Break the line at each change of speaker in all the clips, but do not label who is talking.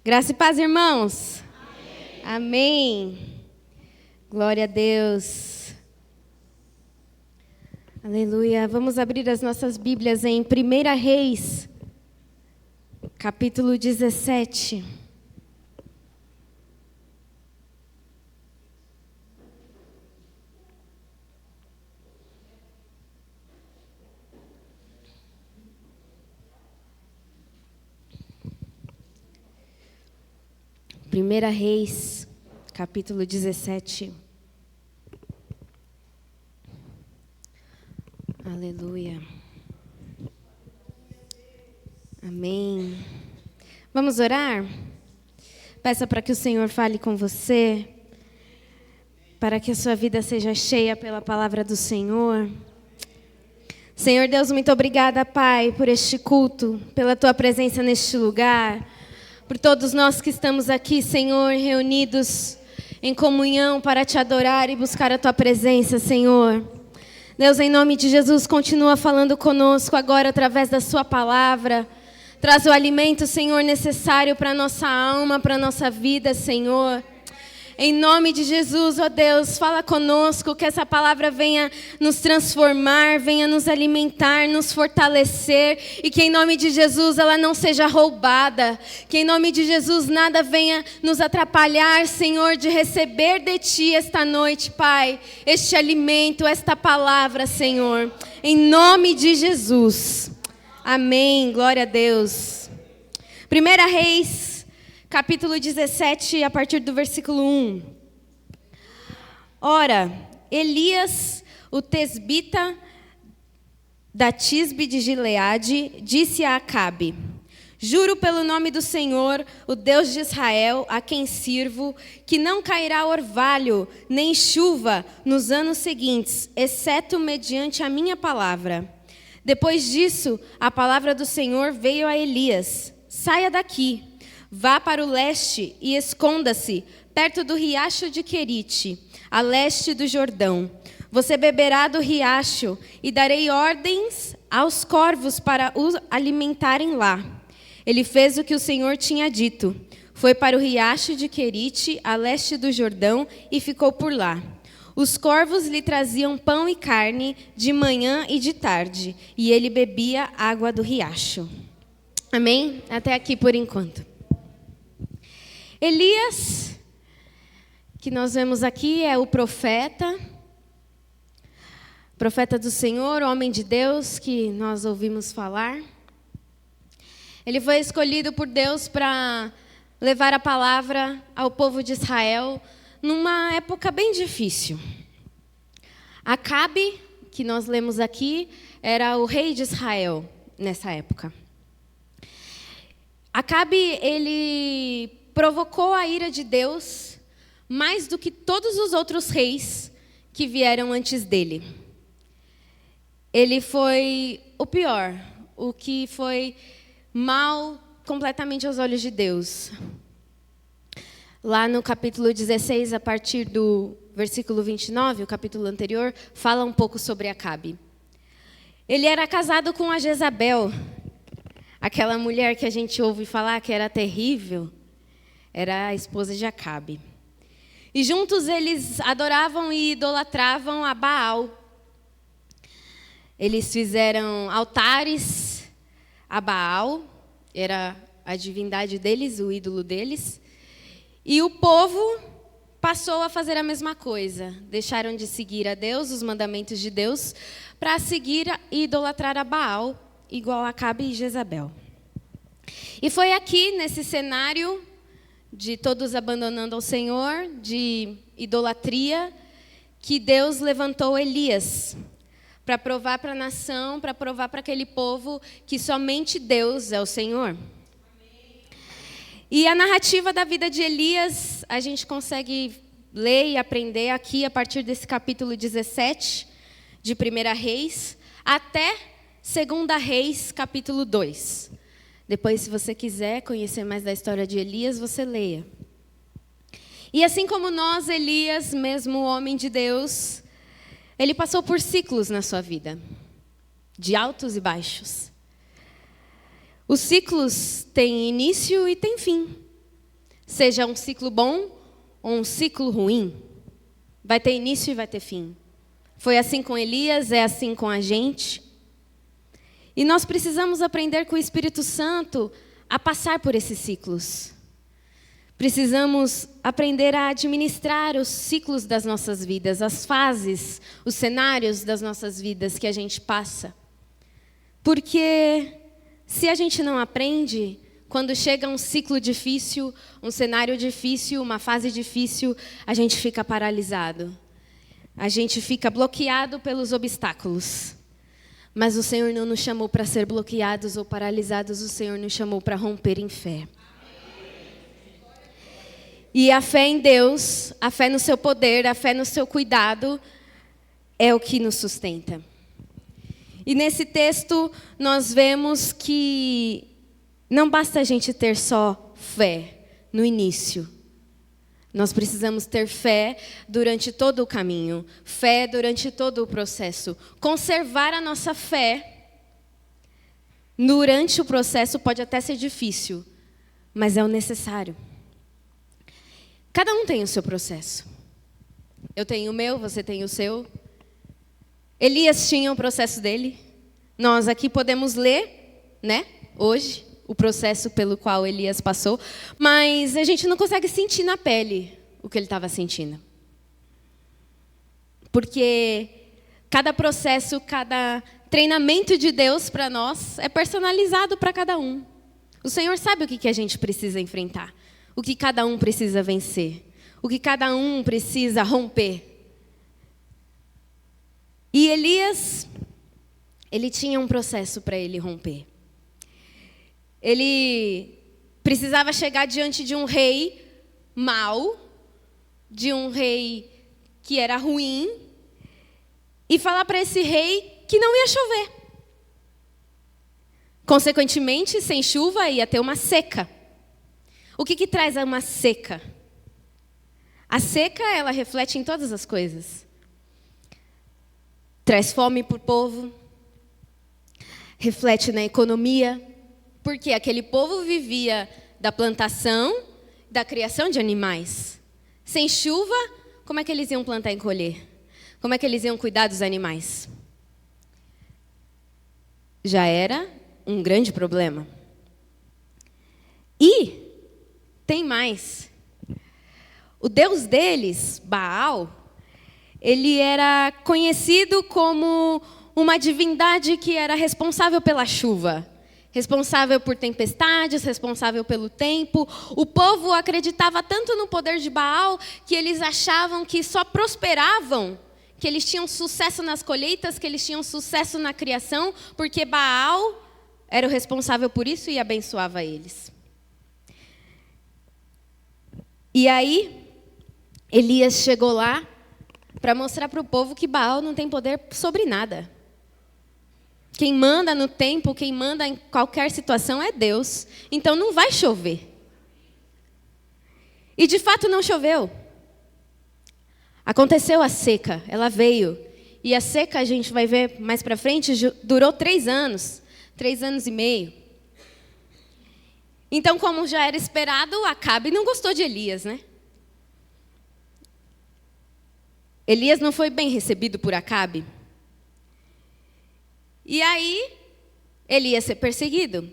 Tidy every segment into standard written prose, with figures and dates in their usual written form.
Graça e paz, irmãos. Amém. Amém. Glória a Deus. Aleluia. Vamos abrir as nossas Bíblias em 1 Reis, capítulo 17. Primeira Reis, capítulo 17. Aleluia. Amém. Vamos orar? Peça para que o Senhor fale com você, para que a sua vida seja cheia pela palavra do Senhor. Senhor Deus, muito obrigada, Pai, por este culto, pela Tua presença neste lugar. Por todos nós que estamos aqui, Senhor, reunidos em comunhão para Te adorar e buscar a Tua presença, Senhor. Deus, em nome de Jesus, continua falando conosco agora através da Sua palavra. Traz o alimento, Senhor, necessário para a nossa alma, para a nossa vida, Senhor. Em nome de Jesus, ó Deus, fala conosco, que essa palavra venha nos transformar, venha nos alimentar, nos fortalecer, e que em nome de Jesus ela não seja roubada, que em nome de Jesus nada venha nos atrapalhar, Senhor, de receber de Ti esta noite, Pai, este alimento, esta palavra, Senhor, em nome de Jesus. Amém, glória a Deus. 1 Reis, capítulo 17, a partir do versículo 1. Ora, Elias, o tesbita da Tisbe de Gileade, disse a Acabe: juro pelo nome do Senhor, o Deus de Israel, a quem sirvo, que não cairá orvalho, nem chuva nos anos seguintes, exceto mediante a minha palavra. Depois disso, a palavra do Senhor veio a Elias: saia daqui. Vá para o leste e esconda-se, perto do riacho de Querite, a leste do Jordão. Você beberá do riacho e darei ordens aos corvos para os alimentarem lá. Ele fez o que o Senhor tinha dito. Foi para o riacho de Querite, a leste do Jordão, e ficou por lá. Os corvos lhe traziam pão e carne de manhã e de tarde, e ele bebia água do riacho. Amém? Até aqui por enquanto. Elias, que nós vemos aqui, é o profeta do Senhor, homem de Deus, que nós ouvimos falar. Ele foi escolhido por Deus para levar a palavra ao povo de Israel numa época bem difícil. Acabe, que nós lemos aqui, era o rei de Israel nessa época. Acabe, ele provocou a ira de Deus mais do que todos os outros reis que vieram antes dele. Ele foi o pior, o que foi mal completamente aos olhos de Deus. Lá no capítulo 16, a partir do versículo 29, o capítulo anterior, fala um pouco sobre Acabe. Ele era casado com a Jezabel, aquela mulher que a gente ouve falar que era terrível. Era a esposa de Acabe. E juntos eles adoravam e idolatravam a Baal. Eles fizeram altares a Baal, era a divindade deles, o ídolo deles. E o povo passou a fazer a mesma coisa. Deixaram de seguir a Deus, os mandamentos de Deus, para seguir e idolatrar a Baal, igual a Acabe e Jezabel. E foi aqui, nesse cenário de todos abandonando ao Senhor, de idolatria, que Deus levantou Elias para provar para a nação, para provar para aquele povo que somente Deus é o Senhor. Amém. E a narrativa da vida de Elias, a gente consegue ler e aprender aqui a partir desse capítulo 17 de 1 Reis, até 2 Reis, capítulo 2. Depois, se você quiser conhecer mais da história de Elias, você leia. E assim como nós, Elias, mesmo homem de Deus, ele passou por ciclos na sua vida, de altos e baixos. Os ciclos têm início e têm fim. Seja um ciclo bom ou um ciclo ruim, vai ter início e vai ter fim. Foi assim com Elias, é assim com a gente. E nós precisamos aprender com o Espírito Santo a passar por esses ciclos. Precisamos aprender a administrar os ciclos das nossas vidas, as fases, os cenários das nossas vidas que a gente passa. Porque se a gente não aprende, quando chega um ciclo difícil, um cenário difícil, uma fase difícil, a gente fica paralisado. A gente fica bloqueado pelos obstáculos. Mas o Senhor não nos chamou para ser bloqueados ou paralisados, o Senhor nos chamou para romper em fé. E a fé em Deus, a fé no seu poder, a fé no seu cuidado, é o que nos sustenta. E nesse texto nós vemos que não basta a gente ter só fé no início. Nós precisamos ter fé durante todo o caminho, fé durante todo o processo. Conservar a nossa fé durante o processo pode até ser difícil, mas é o necessário. Cada um tem o seu processo. Eu tenho o meu, você tem o seu. Elias tinha o processo dele. Nós aqui podemos ler, né, hoje, o processo pelo qual Elias passou, mas a gente não consegue sentir na pele o que ele estava sentindo. Porque cada processo, cada treinamento de Deus para nós é personalizado para cada um. O Senhor sabe o que a gente precisa enfrentar, o que cada um precisa vencer, o que cada um precisa romper. E Elias, ele tinha um processo para ele romper. Ele precisava chegar diante de um rei mau, de um rei que era ruim, e falar para esse rei que não ia chover. Consequentemente, sem chuva, ia ter uma seca. O que traz uma seca? A seca, ela reflete em todas as coisas. Traz fome para o povo, reflete na economia, porque aquele povo vivia da plantação, da criação de animais. Sem chuva, como é que eles iam plantar e colher? Como é que eles iam cuidar dos animais? Já era um grande problema. E tem mais. O Deus deles, Baal, ele era conhecido como uma divindade que era responsável pela chuva, responsável por tempestades, responsável pelo tempo. O povo acreditava tanto no poder de Baal que eles achavam que só prosperavam, que eles tinham sucesso nas colheitas, que eles tinham sucesso na criação, porque Baal era o responsável por isso e abençoava eles. E aí, Elias chegou lá para mostrar para o povo que Baal não tem poder sobre nada. Quem manda no tempo, quem manda em qualquer situação é Deus. Então não vai chover. E de fato não choveu. Aconteceu a seca, ela veio. E a seca, a gente vai ver mais para frente, durou 3 anos. 3 anos e meio. Então, como já era esperado, Acabe não gostou de Elias, né? Elias não foi bem recebido por Acabe. E aí, ele ia ser perseguido.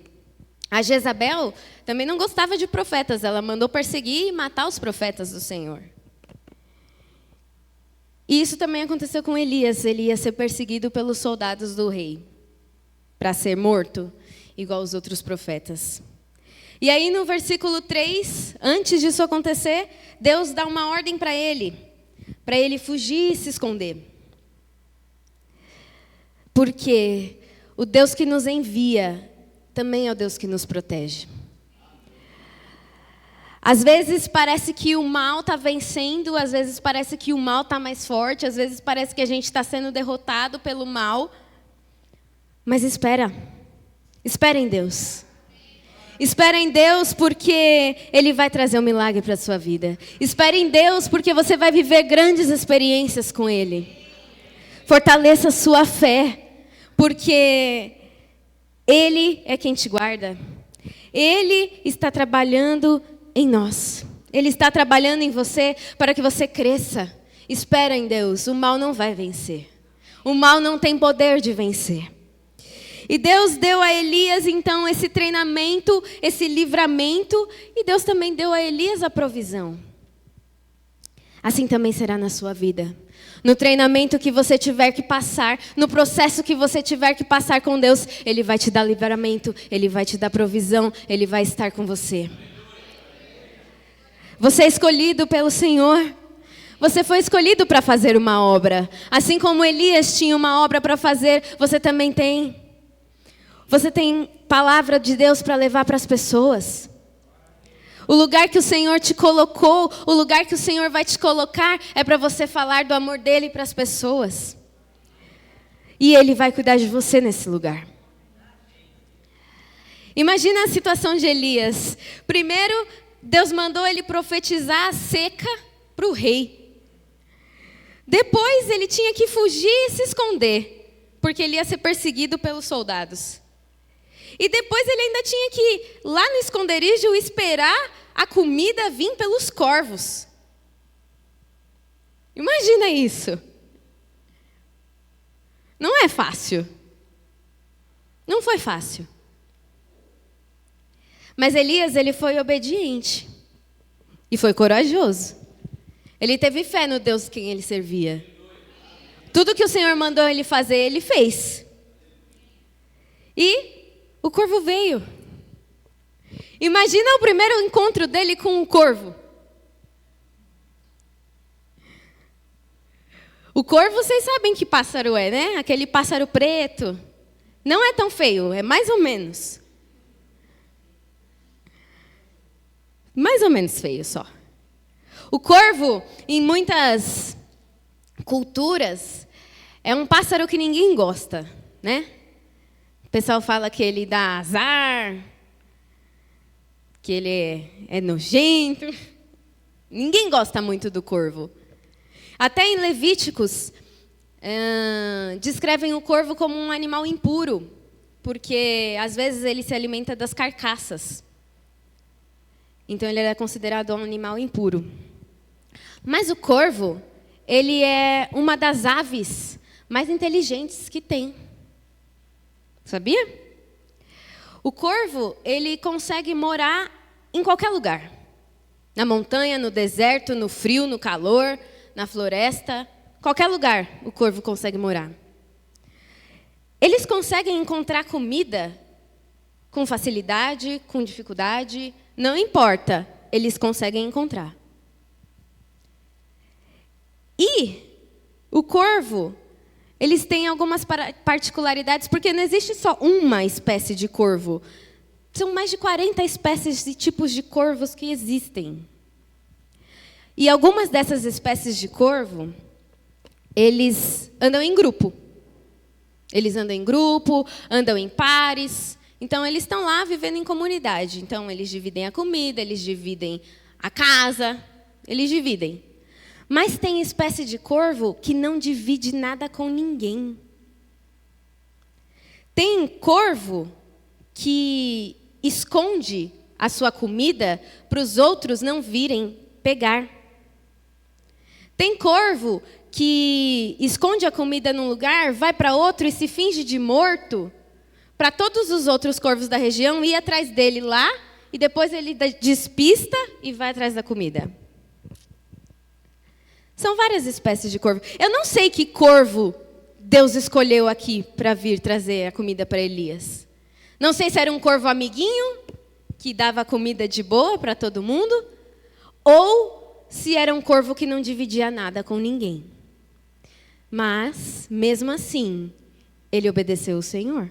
A Jezabel também não gostava de profetas. Ela mandou perseguir e matar os profetas do Senhor. E isso também aconteceu com Elias. Ele ia ser perseguido pelos soldados do rei, para ser morto, igual os outros profetas. E aí, no versículo 3, antes disso acontecer, Deus dá uma ordem para ele fugir e se esconder. Porque o Deus que nos envia também é o Deus que nos protege. Às vezes parece que o mal está vencendo, às vezes parece que o mal está mais forte, às vezes parece que a gente está sendo derrotado pelo mal. Mas espera em Deus. Espera em Deus porque Ele vai trazer um milagre para a sua vida. Espere em Deus porque você vai viver grandes experiências com Ele. Fortaleça a sua fé, porque Ele é quem te guarda. Ele está trabalhando em nós. Ele está trabalhando em você para que você cresça. Espera em Deus, o mal não vai vencer. O mal não tem poder de vencer. E Deus deu a Elias, então, esse treinamento, esse livramento, e Deus também deu a Elias a provisão. Assim também será na sua vida. No treinamento que você tiver que passar, no processo que você tiver que passar com Deus, Ele vai te dar livramento, Ele vai te dar provisão, Ele vai estar com você. Você é escolhido pelo Senhor. Você foi escolhido para fazer uma obra. Assim como Elias tinha uma obra para fazer, você também tem. Você tem palavra de Deus para levar para as pessoas. O lugar que o Senhor te colocou, o lugar que o Senhor vai te colocar, é para você falar do amor dEle para as pessoas. E Ele vai cuidar de você nesse lugar. Imagina a situação de Elias. Primeiro, Deus mandou ele profetizar a seca para o rei. Depois ele tinha que fugir e se esconder, porque ele ia ser perseguido pelos soldados. E depois ele ainda tinha que ir lá no esconderijo esperar a comida vir pelos corvos. Imagina isso. Não é fácil. Não foi fácil. Mas Elias, ele foi obediente. E foi corajoso. Ele teve fé no Deus quem ele servia. Tudo que o Senhor mandou ele fazer, ele fez. E o corvo veio. Imagina o primeiro encontro dele com um corvo. O corvo, vocês sabem que pássaro é, né? Aquele pássaro preto. Não é tão feio, é mais ou menos. Mais ou menos feio só. O corvo, em muitas culturas, é um pássaro que ninguém gosta, né? O pessoal fala que ele dá azar, que ele é nojento. Ninguém gosta muito do corvo. Até em Levíticos, descrevem o corvo como um animal impuro, porque às vezes ele se alimenta das carcaças. Então ele era considerado um animal impuro. Mas o corvo, ele é uma das aves mais inteligentes que tem. Sabia? O corvo, ele consegue morar em qualquer lugar. Na montanha, no deserto, no frio, no calor, na floresta. Qualquer lugar o corvo consegue morar. Eles conseguem encontrar comida com facilidade, com dificuldade. Não importa, eles conseguem encontrar. E o corvo, eles têm algumas particularidades, porque não existe só uma espécie de corvo. São mais de 40 espécies e tipos de corvos que existem. E algumas dessas espécies de corvo, eles andam em grupo. Eles andam em grupo, andam em pares. Então, eles estão lá vivendo em comunidade. Então, eles dividem a comida, eles dividem a casa, eles dividem. Mas tem espécie de corvo que não divide nada com ninguém. Tem corvo que esconde a sua comida para os outros não virem pegar. Tem corvo que esconde a comida num lugar, vai para outro e se finge de morto, para todos os outros corvos da região ir atrás dele lá, e depois ele despista e vai atrás da comida. São várias espécies de corvo. Eu não sei que corvo Deus escolheu aqui para vir trazer a comida para Elias. Não sei se era um corvo amiguinho, que dava comida de boa para todo mundo, ou se era um corvo que não dividia nada com ninguém. Mas, mesmo assim, ele obedeceu o Senhor.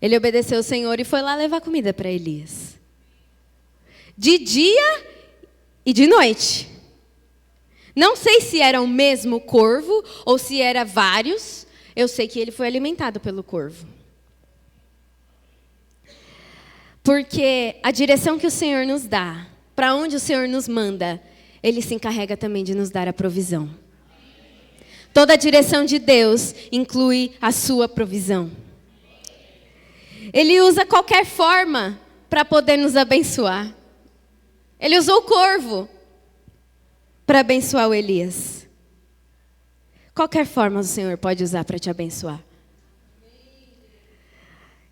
Ele obedeceu o Senhor e foi lá levar comida para Elias. De dia e de noite. Não sei se era o mesmo corvo ou se era vários. Eu sei que ele foi alimentado pelo corvo. Porque a direção que o Senhor nos dá, para onde o Senhor nos manda, Ele se encarrega também de nos dar a provisão. Toda a direção de Deus inclui a sua provisão. Ele usa qualquer forma para poder nos abençoar. Ele usou o corvo para abençoar o Elias. Qualquer forma o Senhor pode usar para te abençoar.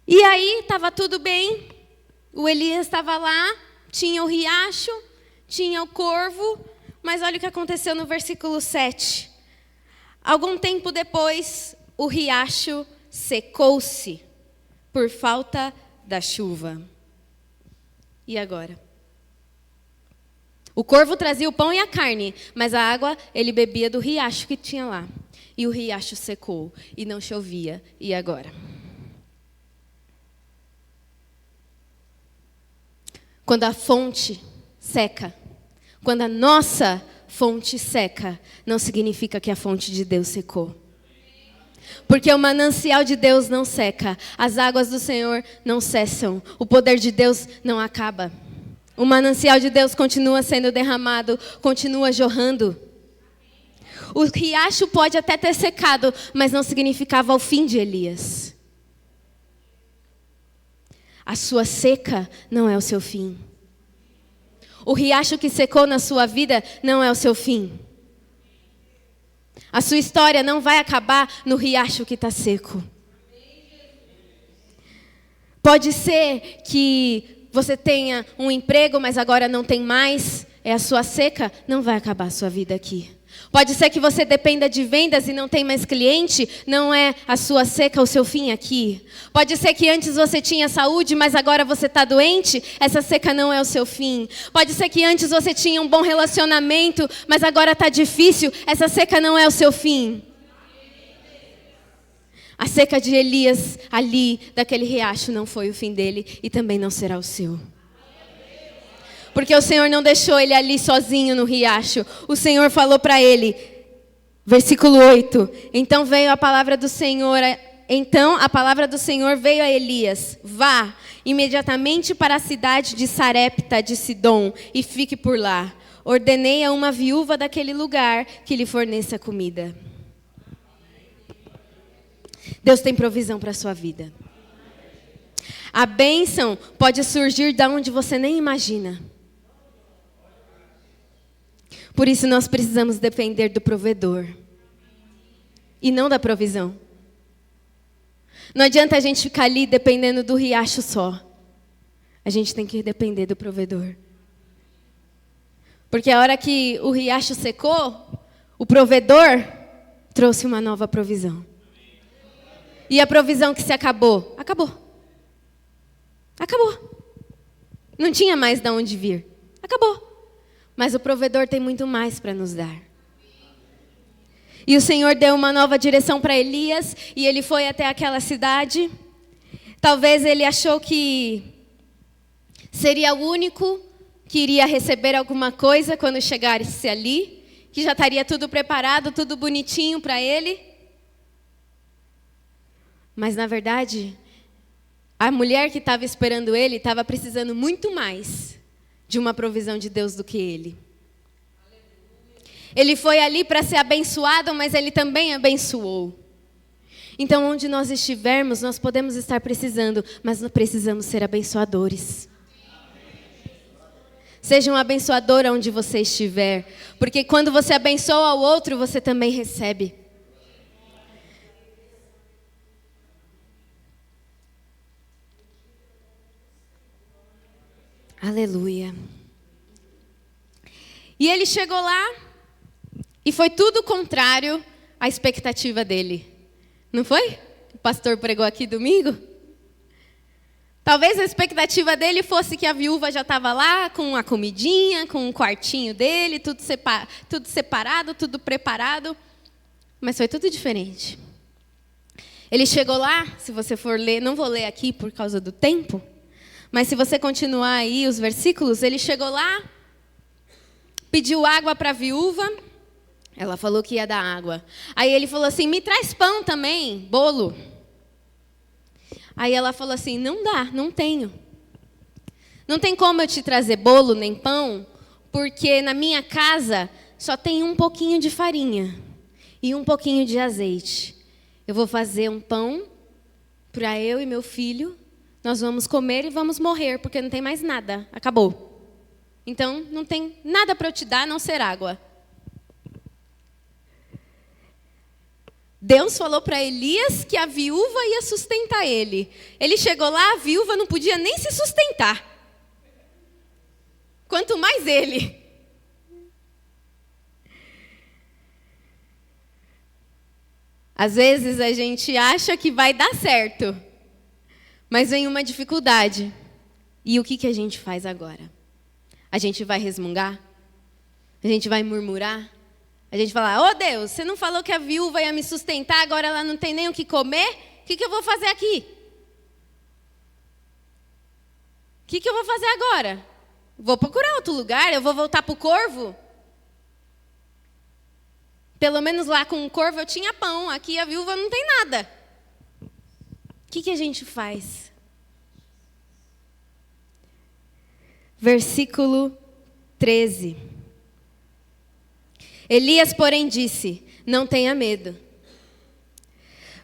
E aí, estava tudo bem. O Elias estava lá, tinha o riacho, tinha o corvo. Mas olha o que aconteceu no versículo 7. Algum tempo depois, o riacho secou-se por falta da chuva. E agora? O corvo trazia o pão e a carne, mas a água ele bebia do riacho que tinha lá. E o riacho secou e não chovia. E agora? Quando a fonte seca, quando a nossa fonte seca, não significa que a fonte de Deus secou. Porque o manancial de Deus não seca, as águas do Senhor não cessam, o poder de Deus não acaba. O manancial de Deus continua sendo derramado, continua jorrando. O riacho pode até ter secado, mas não significava o fim de Elias. A sua seca não é o seu fim. O riacho que secou na sua vida não é o seu fim. A sua história não vai acabar no riacho que está seco. Pode ser que você tenha um emprego, mas agora não tem mais. É a sua seca, não vai acabar a sua vida aqui. Pode ser que você dependa de vendas e não tem mais cliente, não é a sua seca o seu fim aqui. Pode ser que antes você tinha saúde, mas agora você está doente, essa seca não é o seu fim. Pode ser que antes você tinha um bom relacionamento, mas agora está difícil, essa seca não é o seu fim. A seca de Elias ali, daquele riacho, não foi o fim dele e também não será o seu. Porque o Senhor não deixou ele ali sozinho no riacho. O Senhor falou para ele, versículo 8. Então a palavra do Senhor veio a Elias. Vá imediatamente para a cidade de Sarepta de Sidom e fique por lá. Ordenei a uma viúva daquele lugar que lhe forneça comida. Deus tem provisão para a sua vida. A bênção pode surgir de onde você nem imagina. Por isso nós precisamos depender do provedor. E não da provisão. Não adianta a gente ficar ali dependendo do riacho só. A gente tem que depender do provedor. Porque a hora que o riacho secou, o provedor trouxe uma nova provisão. E a provisão que se acabou? Acabou. Acabou. Não tinha mais de onde vir. Acabou. Mas o provedor tem muito mais para nos dar. E o Senhor deu uma nova direção para Elias, e ele foi até aquela cidade. Talvez ele achou que seria o único que iria receber alguma coisa quando chegasse ali, que já estaria tudo preparado, tudo bonitinho para ele. Mas na verdade, a mulher que estava esperando ele estava precisando muito mais de uma provisão de Deus do que ele. Ele foi ali para ser abençoado, mas ele também abençoou. Então, onde nós estivermos, nós podemos estar precisando, mas nós precisamos ser abençoadores. Seja um abençoador onde você estiver, porque quando você abençoa o outro, você também recebe. Aleluia. E ele chegou lá e foi tudo contrário à expectativa dele. Não foi? O pastor pregou aqui domingo. Talvez a expectativa dele fosse que a viúva já estava lá com a comidinha, com um quartinho dele, tudo separado, tudo preparado. Mas foi tudo diferente. Ele chegou lá, se você for ler, não vou ler aqui por causa do tempo, mas se você continuar aí os versículos, ele chegou lá, pediu água para a viúva, ela falou que ia dar água. Aí ele falou assim, me traz pão também, bolo. Aí ela falou assim, não dá, não tenho. Não tem como eu te trazer bolo nem pão, porque na minha casa só tem um pouquinho de farinha e um pouquinho de azeite. Eu vou fazer um pão para eu e meu filho nós vamos comer e vamos morrer, porque não tem mais nada, acabou. Então, não tem nada para eu te dar a não ser água. Deus falou para Elias que a viúva ia sustentar ele. Ele chegou lá, a viúva não podia nem se sustentar. Quanto mais ele. Às vezes a gente acha que vai dar certo, mas vem uma dificuldade. E o que a gente faz agora? A gente vai resmungar? A gente vai murmurar? A gente fala, ô Deus, você não falou que a viúva ia me sustentar, agora ela não tem nem o que comer? O que eu vou fazer aqui? O que eu vou fazer agora? Vou procurar outro lugar? Eu vou voltar para o corvo? Pelo menos lá com o corvo eu tinha pão, aqui a viúva não tem nada. O que a gente faz? Versículo 13. Elias, porém, disse, não tenha medo.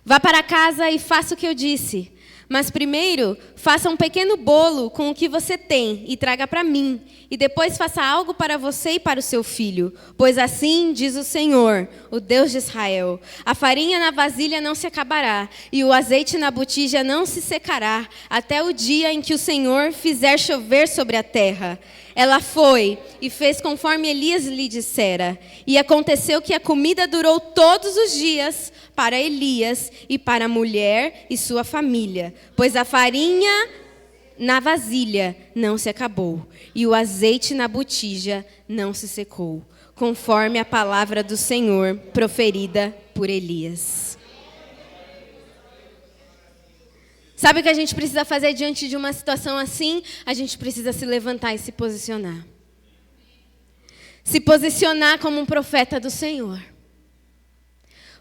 Vá para casa e faça o que eu disse. Mas primeiro, faça um pequeno bolo com o que você tem e traga para mim. E depois faça algo para você e para o seu filho. Pois assim diz o Senhor, o Deus de Israel: a farinha na vasilha não se acabará, e o azeite na botija não se secará, até o dia em que o Senhor fizer chover sobre a terra. Ela foi e fez conforme Elias lhe dissera. E aconteceu que a comida durou todos os dias para Elias e para a mulher e sua família, pois a farinha na vasilha não se acabou, e o azeite na botija não se secou, conforme a palavra do Senhor proferida por Elias. Sabe o que a gente precisa fazer diante de uma situação assim? A gente precisa se levantar e se posicionar. Se posicionar como um profeta do Senhor.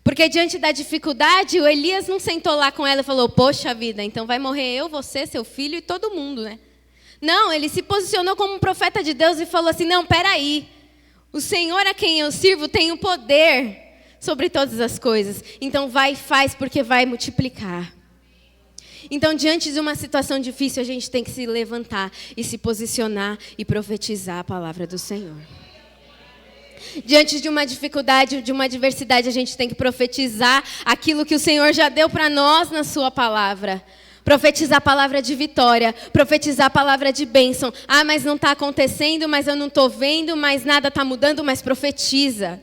Porque diante da dificuldade, o Elias não sentou lá com ela e falou, poxa vida, então vai morrer eu, você, seu filho e todo mundo, né? Não, ele se posicionou como um profeta de Deus e falou assim, não, peraí, o Senhor a quem eu sirvo tem o poder sobre todas as coisas. Então vai e faz, porque vai multiplicar. Então, diante de uma situação difícil, a gente tem que se levantar e se posicionar e profetizar a palavra do Senhor. Diante de uma dificuldade, de uma adversidade, a gente tem que profetizar aquilo que o Senhor já deu para nós na sua palavra. Profetizar a palavra de vitória, profetizar a palavra de bênção. Ah, mas não está acontecendo, mas eu não estou vendo, mas nada está mudando, mas profetiza.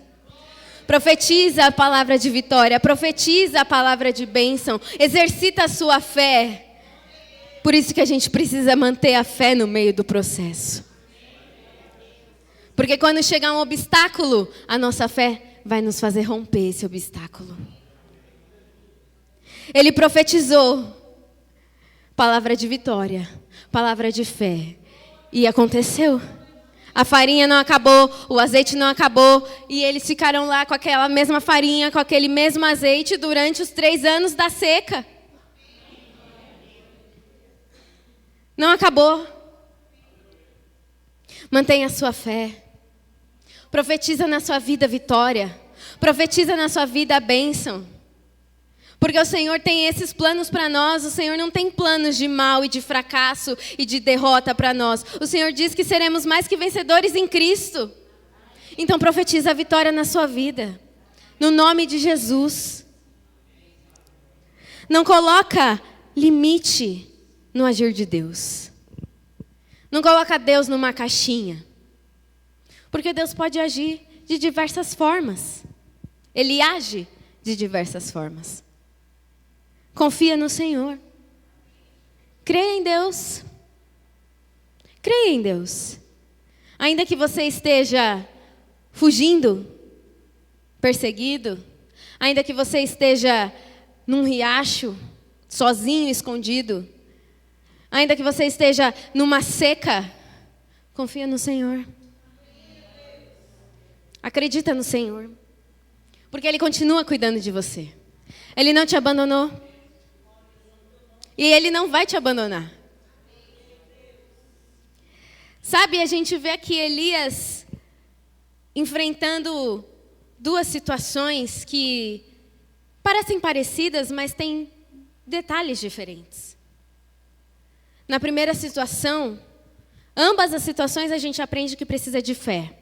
Profetiza a palavra de vitória, profetiza a palavra de bênção, exercita a sua fé. Por isso que a gente precisa manter a fé no meio do processo. Porque quando chegar um obstáculo, a nossa fé vai nos fazer romper esse obstáculo. Ele profetizou palavra de vitória, palavra de fé. E aconteceu. A farinha não acabou, o azeite não acabou, e eles ficaram lá com aquela mesma farinha, com aquele mesmo azeite durante os 3 anos da seca. Não acabou. Mantenha a sua fé. Profetiza na sua vida vitória. Profetiza na sua vida a bênção. Porque o Senhor tem esses planos para nós. O Senhor não tem planos de mal e de fracasso e de derrota para nós. O Senhor diz que seremos mais que vencedores em Cristo. Então profetiza a vitória na sua vida. No nome de Jesus. Não coloca limite no agir de Deus. Não coloca Deus numa caixinha. Porque Deus pode agir de diversas formas. Ele age de diversas formas. Confia no Senhor. Creia em Deus. Creia em Deus. Ainda que você esteja fugindo, perseguido, ainda que você esteja num riacho, sozinho, escondido, ainda que você esteja numa seca, confia no Senhor. Acredita no Senhor. Porque Ele continua cuidando de você. Ele não te abandonou. E Ele não vai te abandonar. Sabe, a gente vê aqui Elias enfrentando 2 situações que parecem parecidas, mas têm detalhes diferentes. Na primeira situação, ambas as situações a gente aprende que precisa de fé.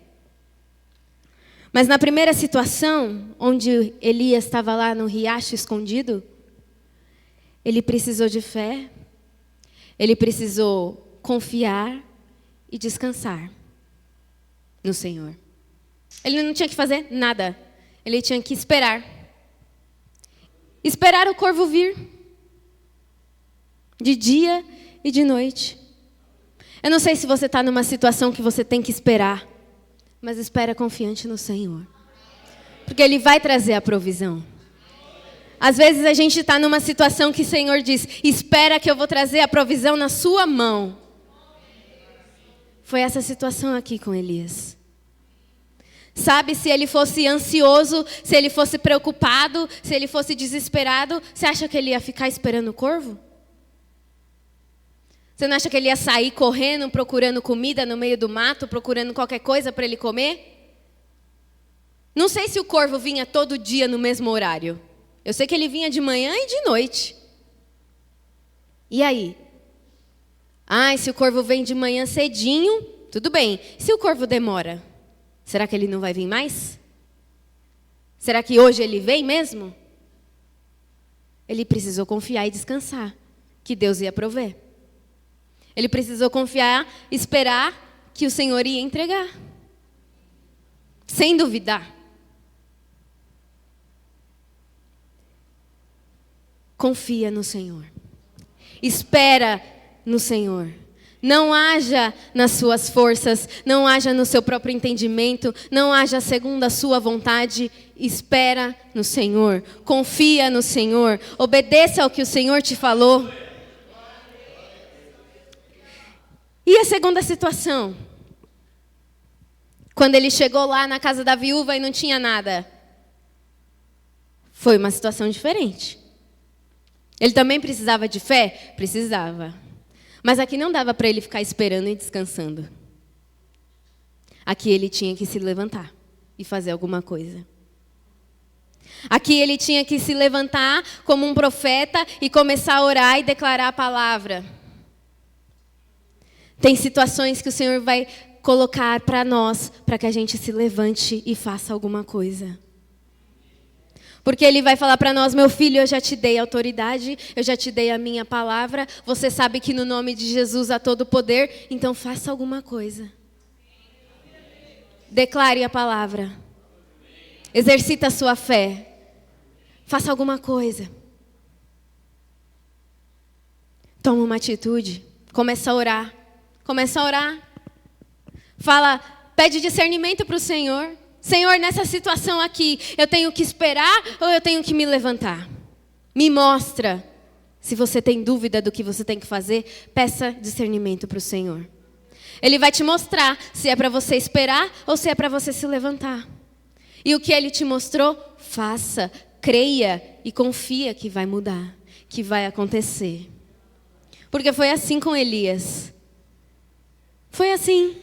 Mas na primeira situação, onde Elias estava lá no riacho escondido, ele precisou de fé, ele precisou confiar e descansar no Senhor. Ele não tinha que fazer nada, ele tinha que esperar. Esperar o corvo vir, de dia e de noite. Eu não sei se você está numa situação que você tem que esperar, mas espera confiante no Senhor, porque Ele vai trazer a provisão. Às vezes a gente está numa situação que o Senhor diz, espera que eu vou trazer a provisão na sua mão. Foi essa situação aqui com Elias. Sabe, se ele fosse ansioso, se ele fosse preocupado, se ele fosse desesperado, você acha que ele ia ficar esperando o corvo? Você não acha que ele ia sair correndo, procurando comida no meio do mato, procurando qualquer coisa para ele comer? Não sei se o corvo vinha todo dia no mesmo horário. Eu sei que ele vinha de manhã e de noite. E aí? Se o corvo vem de manhã cedinho, tudo bem. Se o corvo demora, será que ele não vai vir mais? Será que hoje ele vem mesmo? Ele precisou confiar e descansar, que Deus ia prover. Ele precisou confiar, esperar que o Senhor ia entregar. Sem duvidar. Confia no Senhor. Espera no Senhor. Não haja nas suas forças, não haja no seu próprio entendimento, não haja segundo a sua vontade. Espera no Senhor. Confia no Senhor. Obedeça ao que o Senhor te falou. E a segunda situação? Quando ele chegou lá na casa da viúva e não tinha nada. Foi uma situação diferente. Ele também precisava de fé? Precisava. Mas aqui não dava para ele ficar esperando e descansando. Aqui ele tinha que se levantar e fazer alguma coisa. Aqui ele tinha que se levantar como um profeta e começar a orar e declarar a palavra. Tem situações que o Senhor vai colocar para nós, para que a gente se levante e faça alguma coisa. Porque Ele vai falar para nós, meu filho, eu já te dei autoridade, eu já te dei a minha palavra, você sabe que no nome de Jesus há todo poder, então faça alguma coisa. Declare a palavra. Exercita a sua fé. Faça alguma coisa. Toma uma atitude. Começa a orar. Começa a orar. Fala, pede discernimento para o Senhor. Senhor, nessa situação aqui, eu tenho que esperar ou eu tenho que me levantar? Me mostra. Se você tem dúvida do que você tem que fazer, peça discernimento para o Senhor. Ele vai te mostrar se é para você esperar ou se é para você se levantar. E o que Ele te mostrou, faça, creia e confia que vai mudar, que vai acontecer. Porque foi assim com Elias. Foi assim.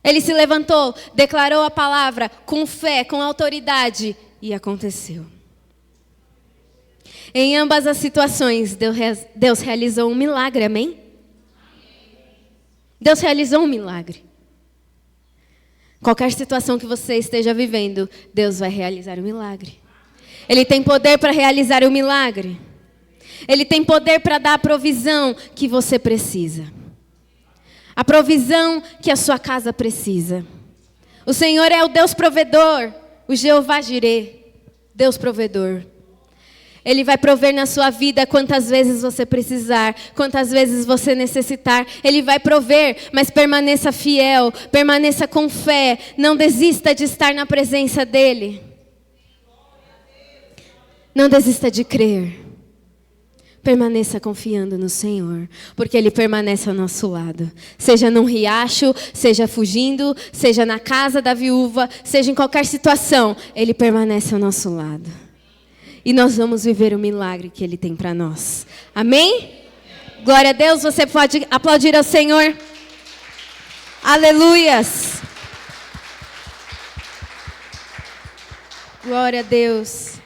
Ele se levantou, declarou a palavra com fé, com autoridade e aconteceu. Em ambas as situações, Deus realizou um milagre, amém? Deus realizou um milagre. Qualquer situação que você esteja vivendo, Deus vai realizar um milagre. Ele tem poder para realizar o milagre. Ele tem poder para dar a provisão que você precisa. A provisão que a sua casa precisa. O Senhor é o Deus provedor, o Jeová Jirê, Deus provedor. Ele vai prover na sua vida quantas vezes você precisar, quantas vezes você necessitar. Ele vai prover, mas permaneça fiel, permaneça com fé. Não desista de estar na presença dEle. Não desista de crer. Permaneça confiando no Senhor, porque Ele permanece ao nosso lado. Seja num riacho, seja fugindo, seja na casa da viúva, seja em qualquer situação, Ele permanece ao nosso lado. E nós vamos viver o milagre que Ele tem para nós. Amém? Glória a Deus, você pode aplaudir ao Senhor. Aleluias. Glória a Deus.